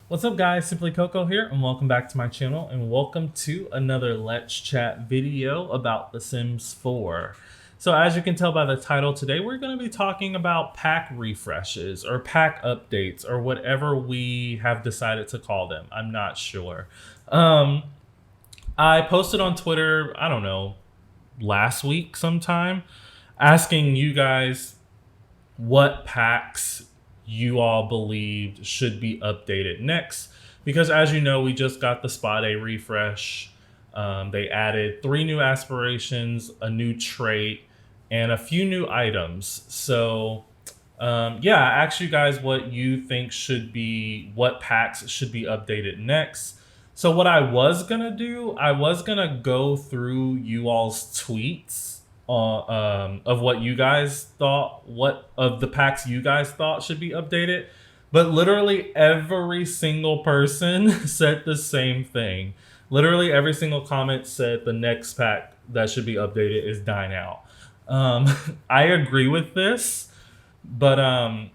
What's up guys, Simply Coco here and welcome back to my channel and welcome to another Let's Chat video about The Sims 4. So as you can tell by the title, today we're going to be talking about pack refreshes or pack updates or whatever we have decided to call them. I'm not sure. I posted on Twitter, I don't know, last week sometime, asking you guys what packs you all believed should be updated next. Because as you know, we just got the Spot A refresh. They added 3 new aspirations, a new trait, and a few new items. So yeah, I asked you guys what you think what packs should be updated next. So what I was gonna do, I was gonna go through you all's tweets of what you guys thought, what of the packs you guys thought should be updated. But literally every single person said the same thing. Literally every single comment said the next pack that should be updated is Dine Out. I agree with this, but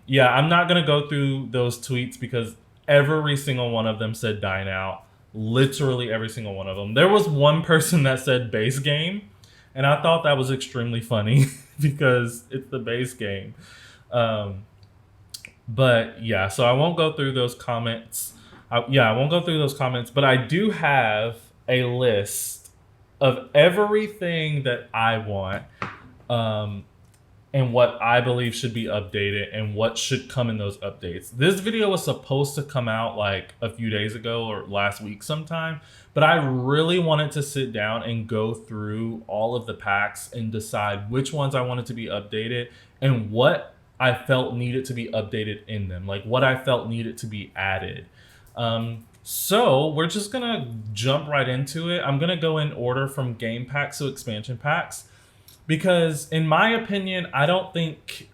yeah, I'm not gonna go through those tweets because every single one of them said Dine Out. Literally every single one of them. There was one person that said base game, and I thought that was extremely funny because it's the base game. But yeah, so I won't go through those comments. I won't go through those comments, but I do have a list of everything that I want and what I believe should be updated and what should come in those updates. This video was supposed to come out like a few days ago or last week sometime, but I really wanted to sit down and go through all of the packs and decide which ones I wanted to be updated and what I felt needed to be updated in them, like what I felt needed to be added. So we're just gonna jump right into it. I'm gonna go in order from game packs to expansion packs. Because in my opinion, I don't think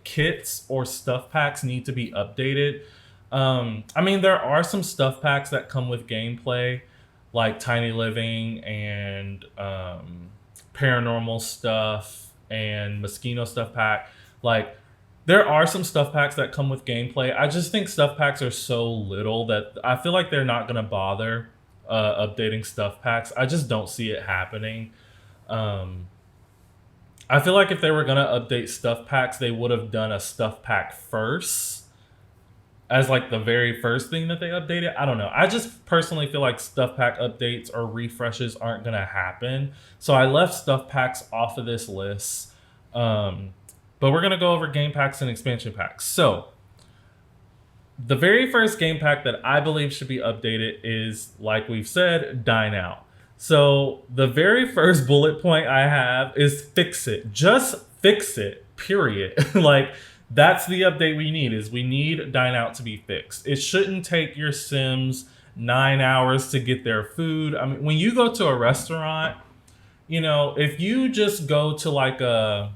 kits or stuff packs need to be updated. I mean, there are some stuff packs that come with gameplay, like Tiny Living and Paranormal Stuff and Moschino Stuff Pack. Like, there are some stuff packs that come with gameplay. I just think stuff packs are so little that I feel like they're not gonna bother updating stuff packs. I just don't see it happening. I feel like if they were going to update stuff packs, they would have done a stuff pack first as like the very first thing that they updated. I don't know. I just personally feel like stuff pack updates or refreshes aren't going to happen. So I left stuff packs off of this list. But we're going to go over game packs and expansion packs. So the very first game pack that I believe should be updated is, like we've said, Dine Out. So the very first bullet point I have is fix it. Just fix it, period. Like, that's the update we need, is we need Dine Out to be fixed. It shouldn't take your Sims 9 hours to get their food. I mean, when you go to a restaurant, you know, if you just go to like a,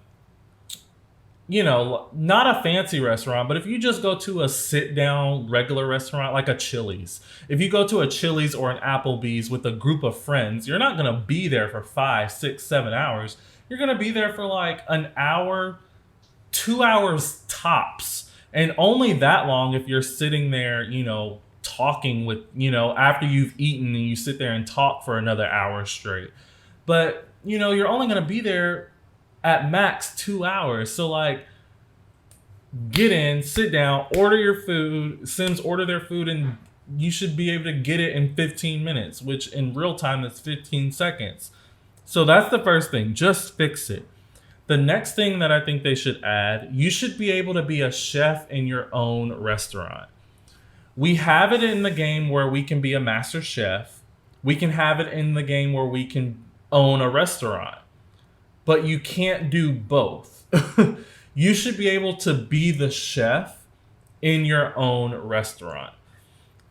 you know, not a fancy restaurant, but if you just go to a sit-down regular restaurant like a Chili's, if you go to a Chili's or an Applebee's with a group of friends, you're not going to be there for 5, 6, 7 hours. You're going to be there for like an hour, 2 hours tops. And only that long if you're sitting there, you know, talking with, you know, after you've eaten and you sit there and talk for another hour straight. But, you know, you're only going to be there at max 2 hours. So like, get in, sit down, order your food. Sims order their food and you should be able to get it in 15 minutes, which in real time that's 15 seconds. So that's the first thing. Just fix it. The next thing that I think they should add, you should be able to be a chef in your own restaurant. We have it in the game where we can be a master chef. We can have it in the game where we can own a restaurant. But you can't do both. You should be able to be the chef in your own restaurant.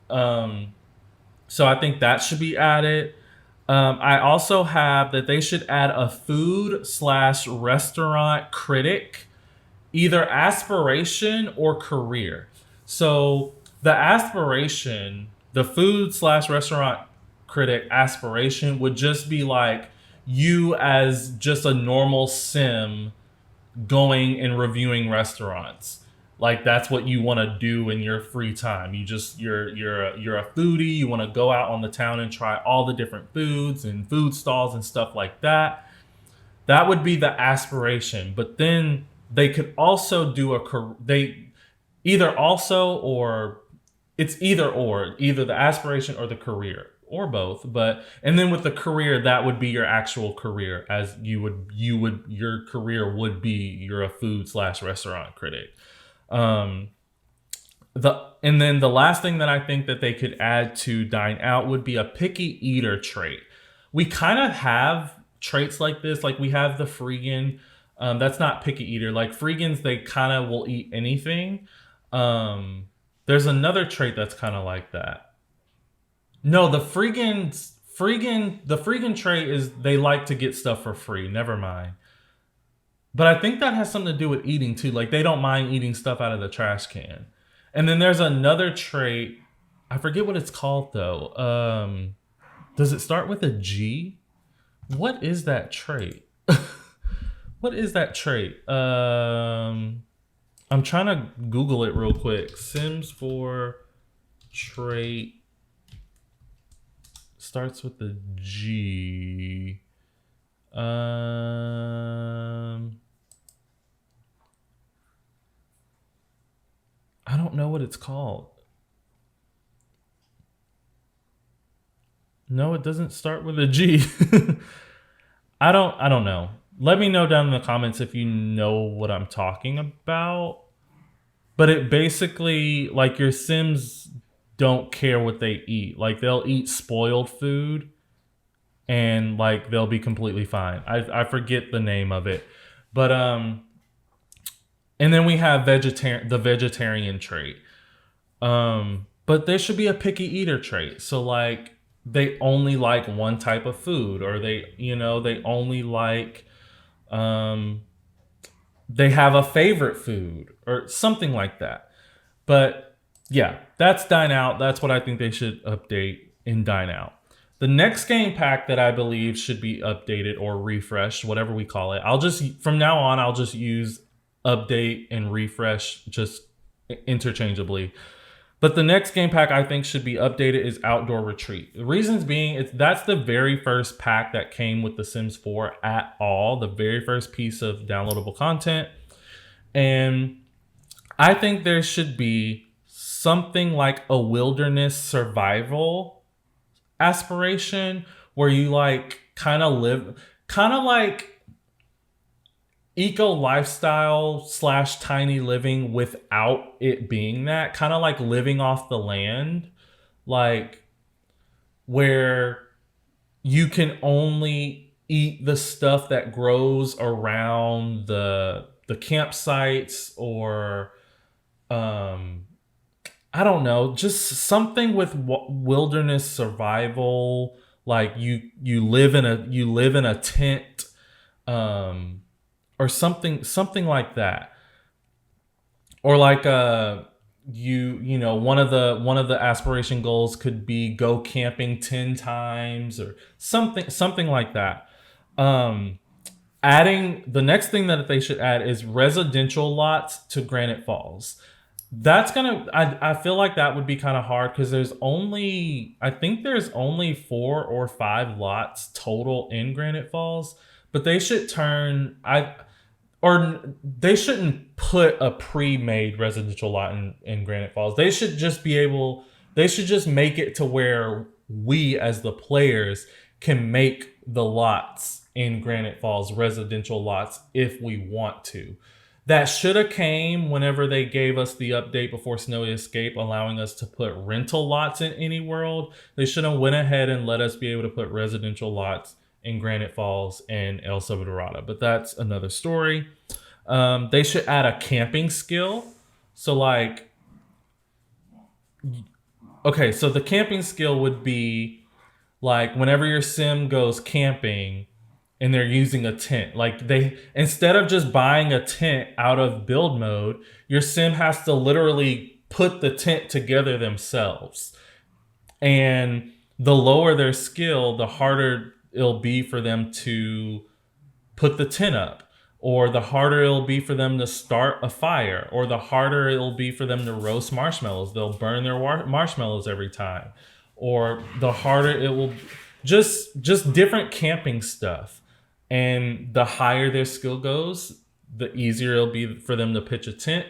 So I think that should be added. I also have that they should add a food/restaurant critic, either aspiration or career. So the aspiration, the food/restaurant critic aspiration would just be like, you as just a normal sim going and reviewing restaurants. Like that's what you want to do in your free time. You're a foodie. You want to go out on the town and try all the different foods and food stalls and stuff like that. That would be the aspiration. But then they could also do they either also or it's either the aspiration or the career or both. But and then with the career, that would be your actual career, as your career would be you're a food/restaurant critic. um and then the last thing that I think that they could add to Dine Out would be a picky eater trait. We kind of have traits like this. Like we have the freegan. That's not picky eater. Like freegans, they kind of will eat anything. There's another trait that's kind of like that. No, the freegan trait is they like to get stuff for free. Never mind. But I think that has something to do with eating too. Like they don't mind eating stuff out of the trash can. And then there's another trait. I forget what it's called though. Does it start with a G? What is that trait? What is that trait? I'm trying to Google it real quick. Sims 4 trait starts with a G. I don't know what it's called. No, it doesn't start with a G. I don't know. Let me know down in the comments if you know what I'm talking about. But it basically, like, your Sims don't care what they eat. Like they'll eat spoiled food and like they'll be completely fine. I forget the name of it. But and then we have the vegetarian trait. But there should be a picky eater trait. So like they only like one type of food, or they only like they have a favorite food or something like that. But yeah, that's Dine Out. That's what I think they should update in Dine Out. The next game pack that I believe should be updated or refreshed, whatever we call it. From now on, I'll just use update and refresh just interchangeably. But the next game pack I think should be updated is Outdoor Retreat. The reasons being, that's the very first pack that came with The Sims 4 at all. The very first piece of downloadable content. And I think there should be something like a wilderness survival aspiration where you like kind of live, kind of like eco lifestyle / tiny living without it being that, kind of like living off the land, like where you can only eat the stuff that grows around the campsites, or I don't know, just something with wilderness survival. Like you live in a tent, or something like that. Or like one of the aspiration goals could be go camping 10 times or something like that. Adding the next thing that they should add is residential lots to Granite Falls. I feel like that would be kind of hard because I think there's only 4 or 5 lots total in Granite Falls, but they should they shouldn't put a pre-made residential lot in Granite Falls. They should just make it to where we as the players can make the lots in Granite Falls residential lots if we want to. That should have came whenever they gave us the update before Snowy Escape, allowing us to put rental lots in any world. They should have went ahead and let us be able to put residential lots in Granite Falls and El Salvadorada, but that's another story. They should add a camping skill. So so the camping skill would be like whenever your sim goes camping and they're using a tent, like instead of just buying a tent out of build mode, your sim has to literally put the tent together themselves. And the lower their skill, the harder it'll be for them to put the tent up. or the harder it'll be for them to start a fire, or the harder it'll be for them to roast marshmallows. They'll burn their marshmallows every time, or the harder it will, just different camping stuff. And the higher their skill goes, the easier it'll be for them to pitch a tent.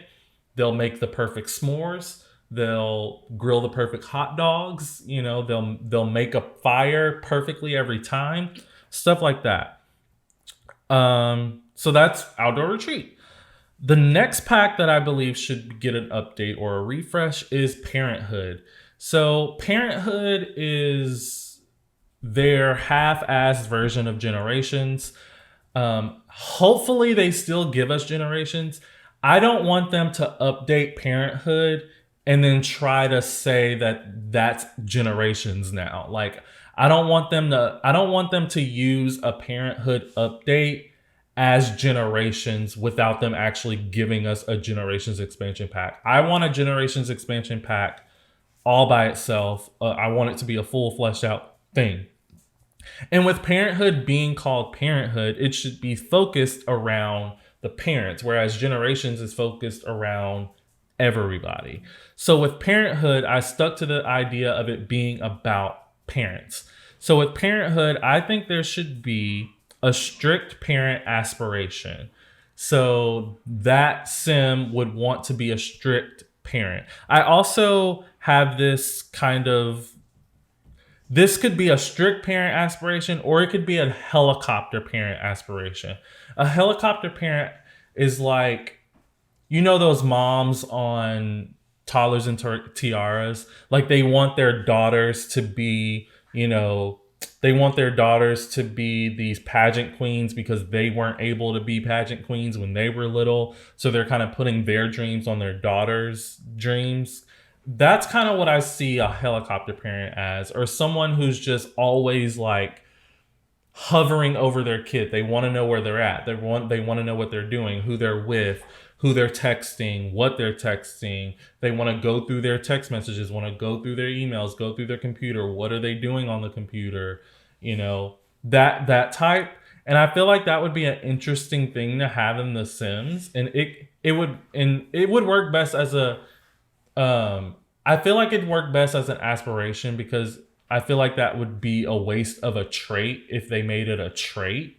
They'll make the perfect s'mores. They'll grill the perfect hot dogs. They'll make a fire perfectly every time. Stuff like that. So that's outdoor retreat. The next pack that I believe should get an update or a refresh is Parenthood. So Parenthood is their half-assed version of Generations. Hopefully they still give us Generations. I don't want them to update Parenthood and then try to say that that's Generations now. Like, I don't want them to use a Parenthood update as Generations without them actually giving us a Generations expansion pack. I want a Generations expansion pack all by itself. I want it to be a full fleshed out thing. And with Parenthood being called Parenthood, it should be focused around the parents, whereas Generations is focused around everybody. So with Parenthood, I stuck to the idea of it being about parents. So with Parenthood, I think there should be a strict parent aspiration. So that sim would want to be a strict parent. I also have this could be a strict parent aspiration, or it could be a helicopter parent aspiration. A helicopter parent is like, those moms on Toddlers and Tiaras, like they want their daughters to be, these pageant queens because they weren't able to be pageant queens when they were little. So they're kind of putting their dreams on their daughters' dreams. That's kind of what I see a helicopter parent as, or someone who's just always like hovering over their kid. They want to know where they're at. They want to know what they're doing, who they're with, who they're texting, what they're texting. They want to go through their text messages, want to go through their emails, go through their computer. What are they doing on the computer? That type. And I feel like that would be an interesting thing to have in The Sims. And it would work best as I feel like it'd work best as an aspiration, because I feel like that would be a waste of a trait if they made it a trait.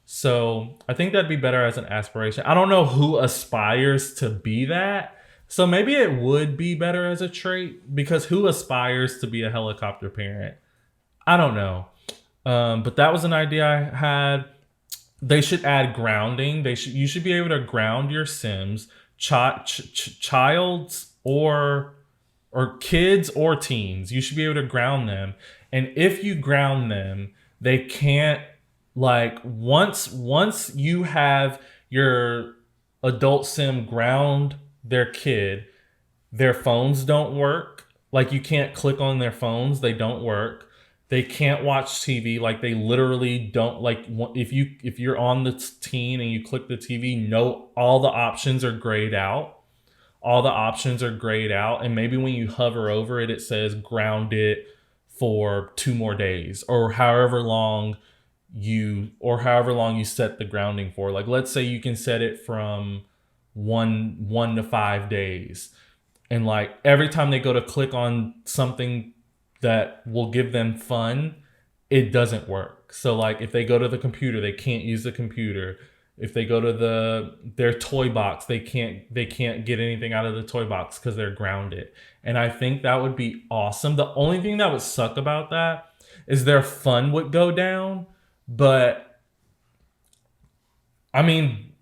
So I think that'd be better as an aspiration. I don't know who aspires to be that. So maybe it would be better as a trait, because who aspires to be a helicopter parent? I don't know. But that was an idea I had. They should add grounding. You should be able to ground your Sims, childs or kids or teens. You should be able to ground them. And if you ground them, they can't, like, once you have your adult sim ground their kid, their phones don't work. Like, you can't click on their phones. They don't work. They can't watch TV. Like, they literally don't, like, if you're on the teen and you click the TV, all the options are grayed out. And maybe when you hover over it, it says ground it for 2 more days, or however long you set the grounding for. Like, let's say you can set it from 1 to 5 days. And like every time they go to click on something that will give them fun, it doesn't work. So like if they go to the computer, they can't use the computer. If they go to their toy box, they can't get anything out of the toy box because they're grounded. And I think that would be awesome. The only thing that would suck about that is their fun would go down. But I mean,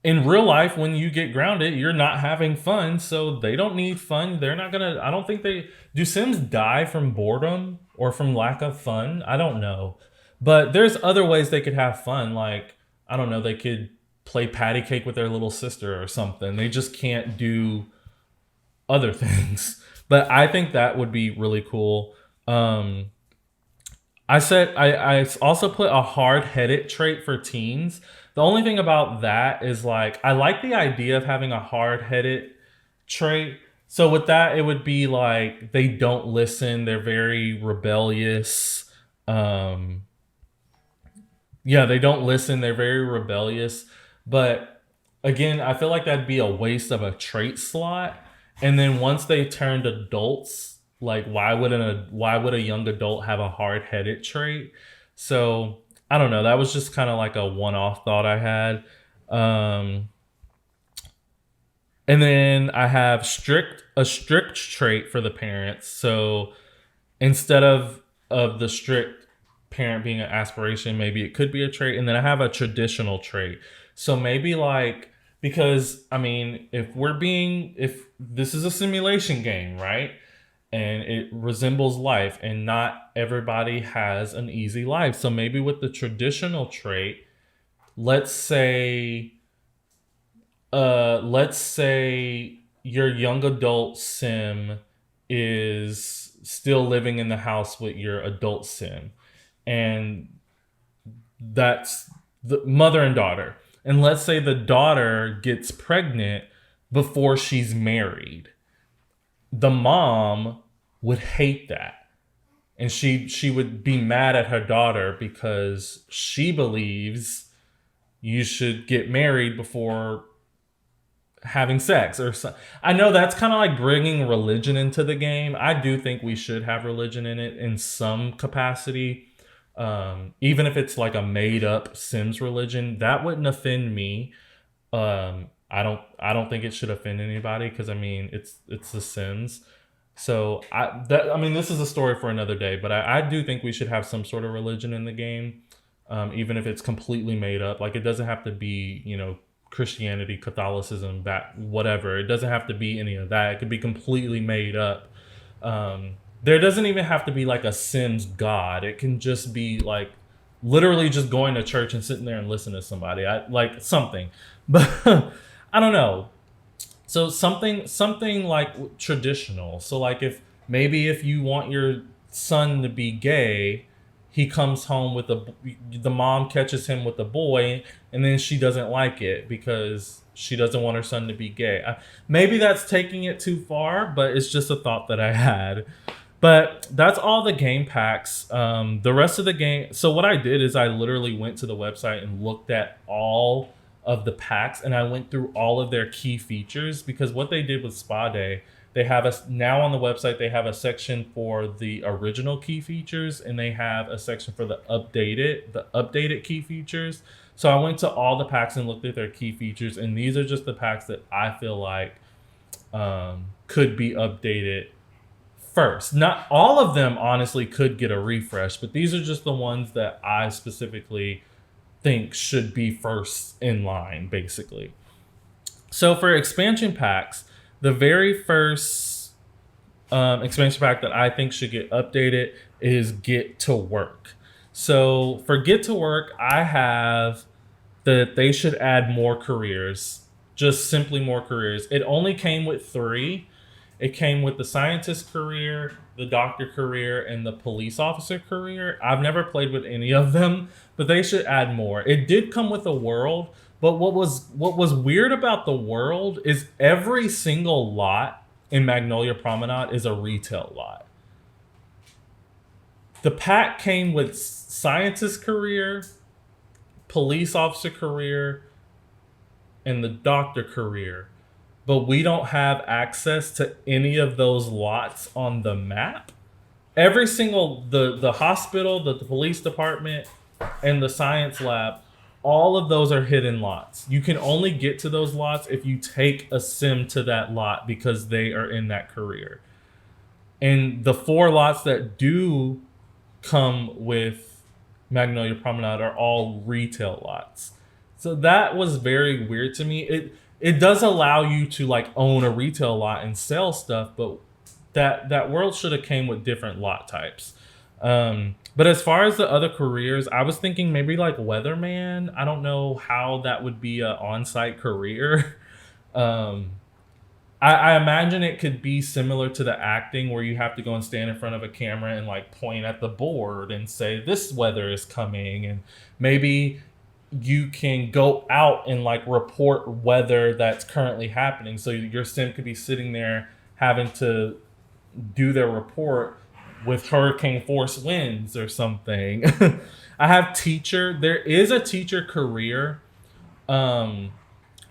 in real life, when you get grounded, you're not having fun. So they don't need fun. They're not gonna, I don't think do Sims die from boredom or from lack of fun? I don't know. But there's other ways they could have fun. Like, I don't know, they could play patty cake with their little sister or something. They just can't do other things. But I think that would be really cool. I also put a hard-headed trait for teens. The only thing about that is, like, I like the idea of having a hard-headed trait. So with that, it would be like they don't listen. They're very rebellious. Yeah, they don't listen. They're very rebellious. But again, I feel like that'd be a waste of a trait slot. And then once they turned adults, like why would a young adult have a hard headed trait? So I don't know. That was just kind of like a one off thought I had. Um, and then I have a strict trait for the parents. So instead of the strict parent being an aspiration, maybe it could be a trait. And then I have a traditional trait. So maybe like, because I mean, if this is a simulation game, right, and it resembles life, and not everybody has an easy life. So maybe with the traditional trait, let's say let's say your young adult sim is still living in the house with your adult sim, and that's the mother and daughter. And let's say the daughter gets pregnant before she's married. The mom would hate that. And she would be mad at her daughter because she believes you should get married before having sex or so. I know that's kind of like bringing religion into the game. I do think we should have religion in it in some capacity. Even if it's like a made up Sims religion, that wouldn't offend me. I don't think it should offend anybody because I mean it's the Sims. So I mean this is a story for another day, but I do think we should have some sort of religion in the game, even if it's completely made up. Like it doesn't have to be Christianity, Catholicism, back whatever. It doesn't have to be any of that. It could be completely made up. There doesn't even have to be like a Sims god. It can just be like literally just going to church and sitting there and listening to somebody. I like something, but I don't know. So something like traditional. So like if you want your son to be gay, he comes home with the mom catches him with a boy, and then she doesn't like it because she doesn't want her son to be gay. Maybe that's taking it too far, but it's just a thought that I had. But that's all the game packs. The rest of the game. So what I did is I literally went to the website and looked at all of the packs, and I went through all of their key features because what they did with Spa Day, they have a now on the website they have a section for the original key features, and they have a section for the updated key features. So I went to all the packs and looked at their key features, and these are just the packs that I feel like could be updated first. Not all of them honestly could get a refresh, but these are just the ones that I specifically think should be first in line, basically. So for expansion packs, the very first expansion pack that I think should get updated is Get to Work. So for Get to Work, I have that they should add more careers, just simply more careers. It only came with three. It came with the scientist career, the doctor career, and the police officer career. I've never played with any of them, but they should add more. It did come with a world, but what was weird about the world is every single lot in Magnolia Promenade is a retail lot. The pack came with scientist career, police officer career, and the doctor career, but we don't have access to any of those lots on the map. Every single the hospital, the police department, and the science lab, all of those are hidden lots. You can only get to those lots if you take a sim to that lot because they are in that career. And the four lots that do come with Magnolia Promenade are all retail lots. So that was very weird to me. It does allow you to like own a retail lot and sell stuff, but that world should have came with different lot types. But as far as the other careers, I was thinking maybe like weatherman. I don't know how that would be an on-site career. um, I imagine it could be similar to the acting where you have to go and stand in front of a camera and like point at the board and say this weather is coming, and maybe you can go out and like report weather that's currently happening. So your sim could be sitting there having to do their report, with hurricane force winds or something. I have teacher. There is a teacher career. Um,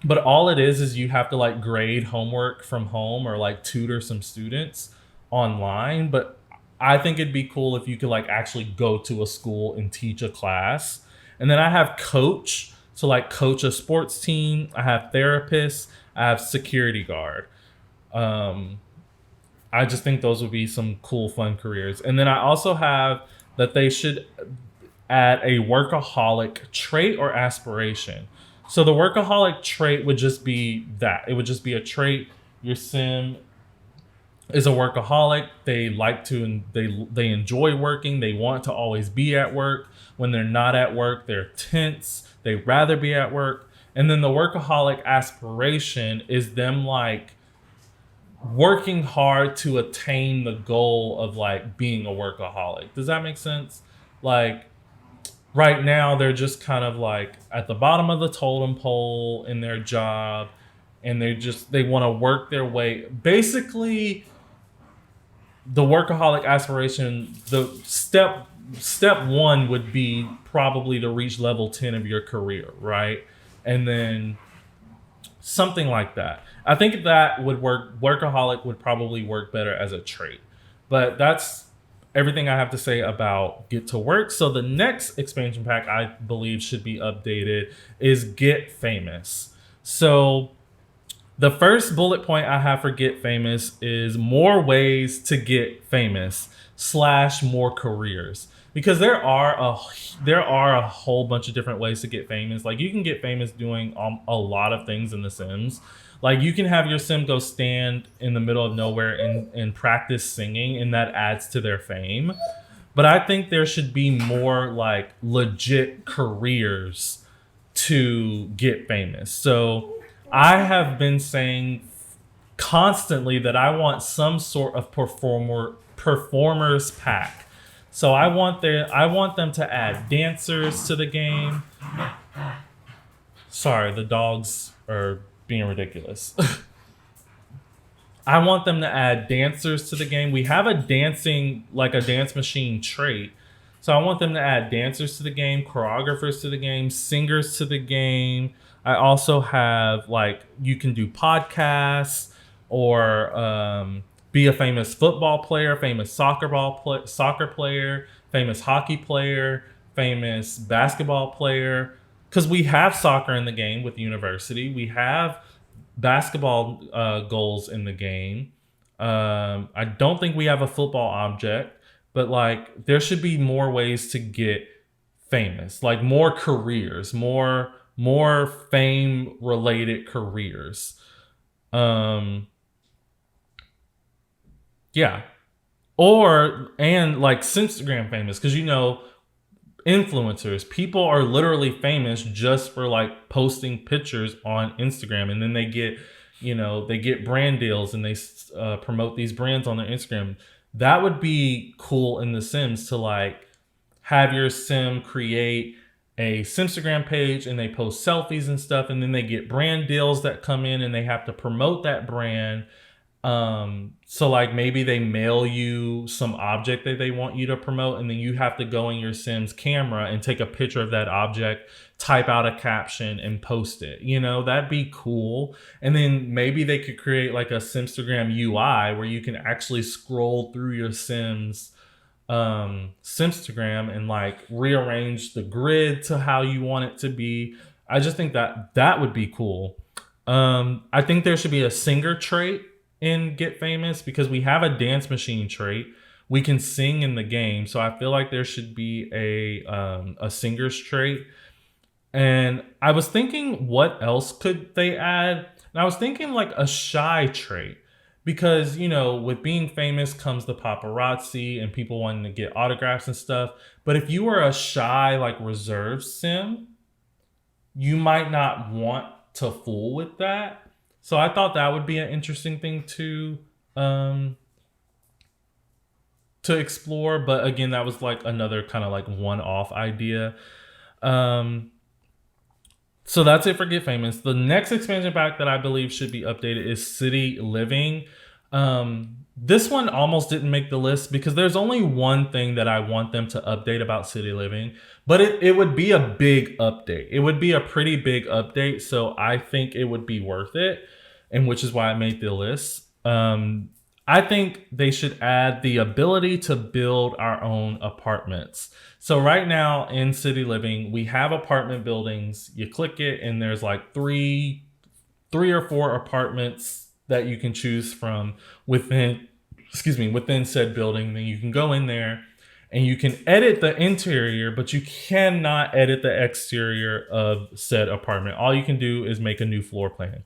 but all it is you have to like grade homework from home or like tutor some students online. But I think it'd be cool if you could like actually go to a school and teach a class. And then I have coach, so like coach a sports team. I have therapist. I have security guard. Um, I just think those would be some cool, fun careers. And then I also have that they should add a workaholic trait or aspiration. So the workaholic trait would just be that. It would just be a trait. Your sim is a workaholic. They like to and they enjoy working. They want to always be at work. When they're not at work, they're tense. They rather be at work. And then the workaholic aspiration is them like working hard to attain the goal of like being a workaholic. Does that make sense? Like right now they're just kind of like at the bottom of the totem pole in their job, and they want to work their way. Basically, the workaholic aspiration, the step one would be probably to reach level 10 of your career, right? And then something like that. I think that would work. Workaholic would probably work better as a trait. But that's everything I have to say about Get to Work. So the next expansion pack I believe should be updated is Get Famous. So the first bullet point I have for Get Famous is more ways to get famous slash more careers. Because there are a whole bunch of different ways to get famous. Like you can get famous doing a lot of things in The Sims. Like you can have your sim go stand in the middle of nowhere and practice singing, and that adds to their fame. But I think there should be more like legit careers to get famous. So I have been saying constantly that I want some sort of performers pack. So I want them to add dancers to the game. Sorry, the dogs are being ridiculous. I want them to add dancers to the game. We have a dance machine trait. So I want them to add dancers to the game, choreographers to the game, singers to the game. I also have like you can do podcasts or be a famous football player, famous soccer player, famous hockey player, famous basketball player. Because we have soccer in the game with university, we have basketball goals in the game. I don't think we have a football object, but like there should be more ways to get famous, like more careers, more fame related careers. Um, yeah, and like Instagram famous, because influencers, people are literally famous just for like posting pictures on Instagram, and then they get brand deals and they promote these brands on their Instagram. That would be cool in The Sims to like have your sim create a Simstagram page and they post selfies and stuff, and then they get brand deals that come in and they have to promote that brand. So like maybe they mail you some object that they want you to promote, and then you have to go in your Sim's camera and take a picture of that object, type out a caption and post it. That'd be cool. And then maybe they could create like a Simstagram UI where you can actually scroll through your Sim's Simstagram and like rearrange the grid to how you want it to be. I just think that would be cool. I think there should be a singer trait in Get Famous because we have a dance machine trait. We can sing in the game, so I feel like there should be a singer's trait. And I was thinking, what else could they add? And I was thinking like a shy trait, because with being famous comes the paparazzi and people wanting to get autographs and stuff. But if you were a shy, like reserved sim, you might not want to fool with that. So I thought that would be an interesting thing to explore. But again, that was like another kind of like one-off idea. So that's it for Get Famous. The next expansion pack that I believe should be updated is City Living. This one almost didn't make the list because there's only one thing that I want them to update about City Living, but it would be a big update. It would be a pretty big update, so I think it would be worth it, and which is why I made the list. I think they should add the ability to build our own apartments. So right now in City Living, we have apartment buildings. You click it, and there's like three or four apartments that you can choose from within said building. Then you can go in there and you can edit the interior, but you cannot edit the exterior of said apartment. All you can do is make a new floor plan.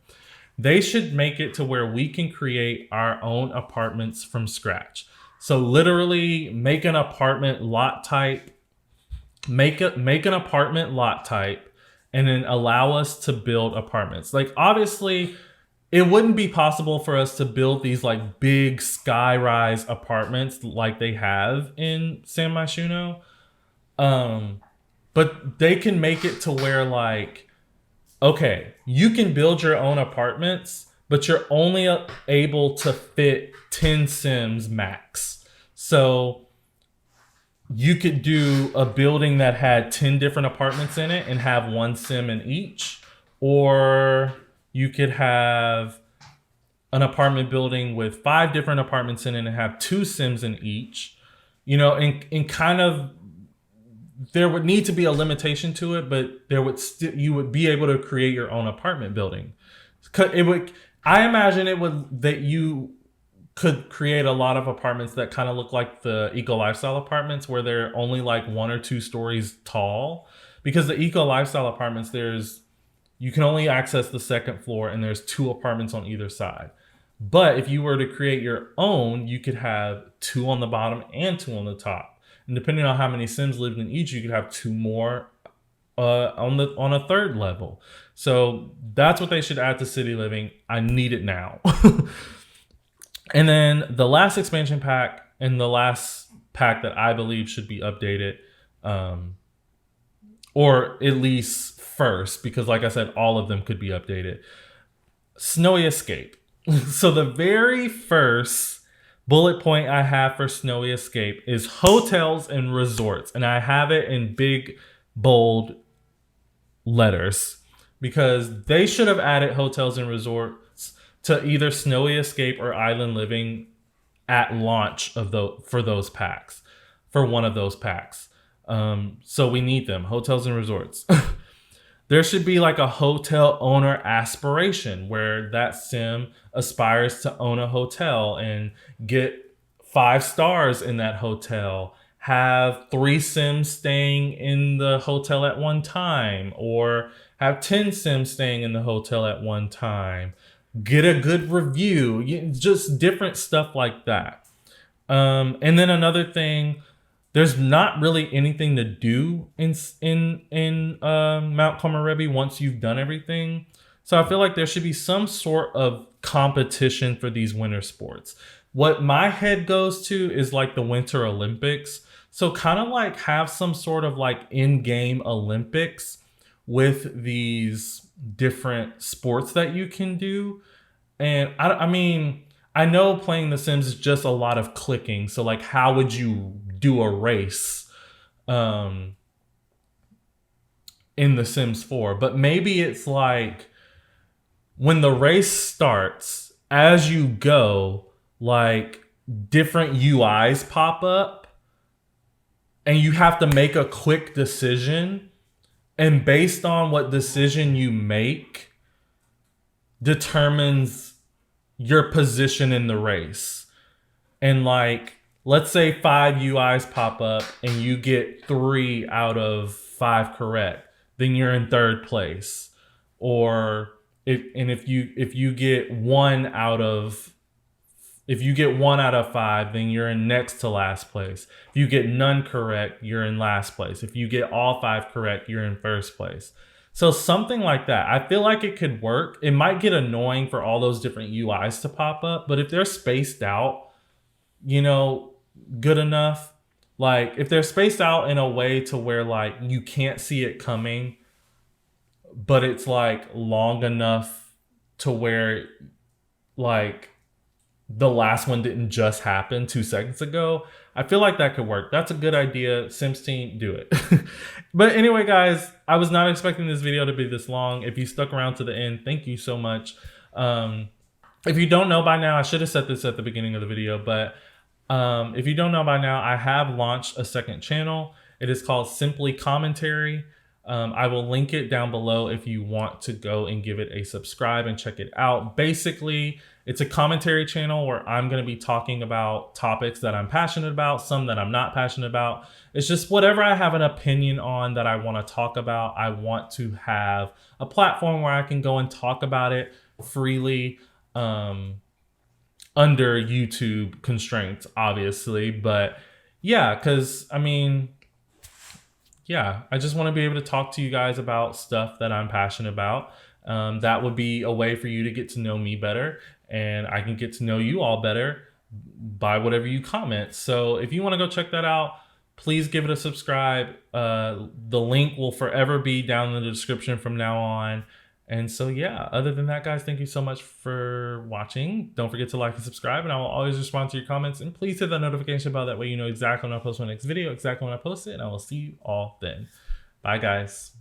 They should make it to where we can create our own apartments from scratch. So literally make an apartment lot type, make an apartment lot type, and then allow us to build apartments. Like obviously it wouldn't be possible for us to build these like big sky-rise apartments like they have in San Myshuno. But they can make it to where like, okay, you can build your own apartments, but you're only able to fit 10 Sims max. So you could do a building that had 10 different apartments in it and have one Sim in each, or you could have an apartment building with 5 different apartments in it and have 2 Sims in each, and kind of there would need to be a limitation to it, but you would be able to create your own apartment building. I imagine that you could create a lot of apartments that kind of look like the eco lifestyle apartments where they're only like 1 or 2 stories tall, because the eco lifestyle apartments, you can only access the second floor and there's 2 apartments on either side. But if you were to create your own, you could have 2 on the bottom and 2 on the top. And depending on how many Sims lived in each, you could have 2 more on a third level. So that's what they should add to City Living. I need it now. And then the last expansion pack and the last pack that I believe should be updated, or at least first, because like I said, all of them could be updated. Snowy Escape. So the very first bullet point I have for Snowy Escape is hotels and resorts. And I have it in big, bold letters because they should have added hotels and resorts to either Snowy Escape or Island Living at launch for those packs, for one of those packs. So we need them, hotels and resorts. There should be like a hotel owner aspiration where that Sim aspires to own a hotel and get 5 stars in that hotel, have 3 Sims staying in the hotel at one time, or have 10 Sims staying in the hotel at one time, get a good review, just different stuff like that. And then another thing, there's not really anything to do in Mount Komorebi once you've done everything. So I feel like there should be some sort of competition for these winter sports. What my head goes to is like the Winter Olympics. So kind of like have some sort of like in-game Olympics with these different sports that you can do. And I mean, I know playing The Sims is just a lot of clicking. So like, how would you do a race in The Sims 4? But maybe it's like when the race starts, as you go, like different UIs pop up and you have to make a quick decision. And based on what decision you make determines your position in the race. And like, let's say 5 UIs pop up and you get 3 out of 5 correct, then you're in 3rd place. Or if you get 1 out of 5, then you're in next to last place. If you get none correct, you're in last place. If you get all 5 correct, you're in 1st place. So something like that. I feel like it could work. It might get annoying for all those different UIs to pop up, but if they're spaced out, good enough. Like if they're spaced out in a way to where like you can't see it coming, but it's like long enough to where like the last one didn't just happen 2 seconds ago. I feel like that could work. That's a good idea. Sims team, do it. But anyway, guys, I was not expecting this video to be this long. If you stuck around to the end, thank you so much. If you don't know by now, I should have said this at the beginning of the video, but if you don't know by now, I have launched a second channel. It is called Simply Commentary. I will link it down below if you want to go and give it a subscribe and check it out. Basically, it's a commentary channel where I'm going to be talking about topics that I'm passionate about, some that I'm not passionate about. It's just whatever I have an opinion on that I want to talk about. I want to have a platform where I can go and talk about it freely, under YouTube constraints, obviously. But yeah, because I mean, yeah, I just want to be able to talk to you guys about stuff that I'm passionate about. That would be a way for you to get to know me better, and I can get to know you all better by whatever you comment. So if you want to go check that out, please give it a subscribe. The link will forever be down in the description from now on. And so, yeah, other than that, guys, thank you so much for watching. Don't forget to like and subscribe, and I will always respond to your comments. And please hit that notification bell. That way you know exactly when I post my next video, exactly when I post it, and I will see you all then. Bye, guys.